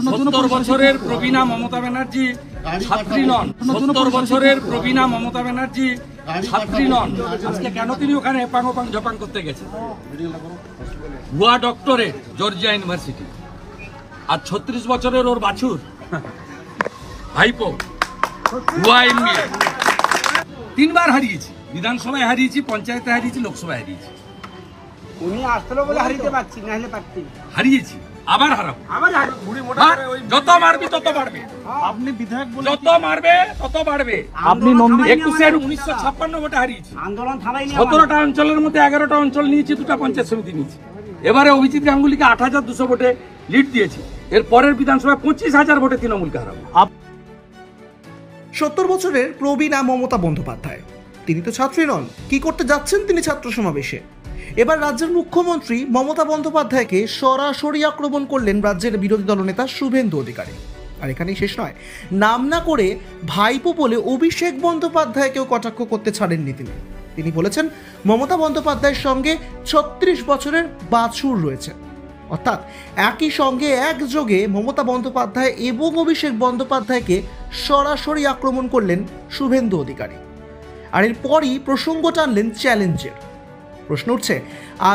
70 বছরের প্রবীণা মমতা ব্যানার্জি ছাত্রী নন। 70 বছরের প্রবীণা মমতা ব্যানার্জি ছাত্রী নন। আজকে কেন তিনি ওখানে এপাং জপাং করতে গেছেন? ভুয়া ডক্টরেট জর্জিয়া ইউনিভার্সিটি। আর 36 বছরের ওর বাছুর ভাইপো ভুয়া এমবিএ। 3 বার হারিয়েছি, বিধানসভায় হারিয়েছি, পঞ্চায়েতে হারিয়েছি, লোকসভায় হারিয়েছি। উনি আসলো বলে হারিয়ে পাচ্ছি, না হলে পাচ্ছি। হারিয়েছি, আবার হারাবো। যত মারবি তত বাড়বে। আপনি বিধায়ক বলে যত মারবে তত বাড়বে। আপনি নন্দী 1956 ভোটে হারিয়েছি। আন্দোলন থামাইনি। 17টা অঞ্চলের মধ্যে 11টা অঞ্চল নিয়েছি, 2টা পঞ্চায়েত সমিতি নিয়েছি। এবারে অভিজিৎ গাঙ্গুলিকে 8,200 ভোটে লিড দিয়েছি। এর পরের বিধানসভায় 25,000 ভোটে তৃণমূলকে হারাবো। 70 বছরের প্রবীণা মমতা বন্দ্যোপাধ্যায়, তিনি তো ছাত্রী নন। কি করতে যাচ্ছেন তিনি ছাত্র সমাবেশে? এবার রাজ্যের মুখ্যমন্ত্রী মমতা বন্দ্যোপাধ্যায়কে সরাসরি আক্রমণ করলেন রাজ্যের বিরোধী দলনেতা শুভেন্দু অধিকারী। আর এখানেই শেষ নয়, নাম না করে ভাইপো বলে অভিষেক বন্দ্যোপাধ্যায়কেও কটাক্ষ করতে ছাড়েননি তিনি। তিনি বলেছেন মমতা বন্দ্যোপাধ্যায়ের সঙ্গে 36 বছরের বাছুর রয়েছে। অর্থাৎ একই সঙ্গে একযোগে মমতা বন্দ্যোপাধ্যায় এবং অভিষেক বন্দ্যোপাধ্যায়কে সরাসরি আক্রমণ করলেন শুভেন্দু অধিকারী। আর এরপরই প্রসঙ্গ টানলেন চ্যালেঞ্জের। প্রশ্ন উঠছে,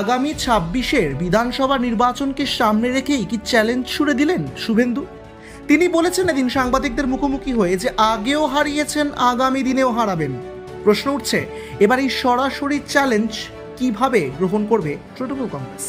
আগামী 26-এর বিধানসভা নির্বাচনকে সামনে রেখেই কি চ্যালেঞ্জ ছুড়ে দিলেন শুভেন্দু? তিনি বলেছেন এদিন সাংবাদিকদের মুখোমুখি হয়ে যে আগেও হারিয়েছেন, আগামী দিনেও হারাবেন। প্রশ্ন উঠছে, এবার এই সরাসরি চ্যালেঞ্জ কিভাবে গ্রহণ করবে তৃণমূল কংগ্রেস?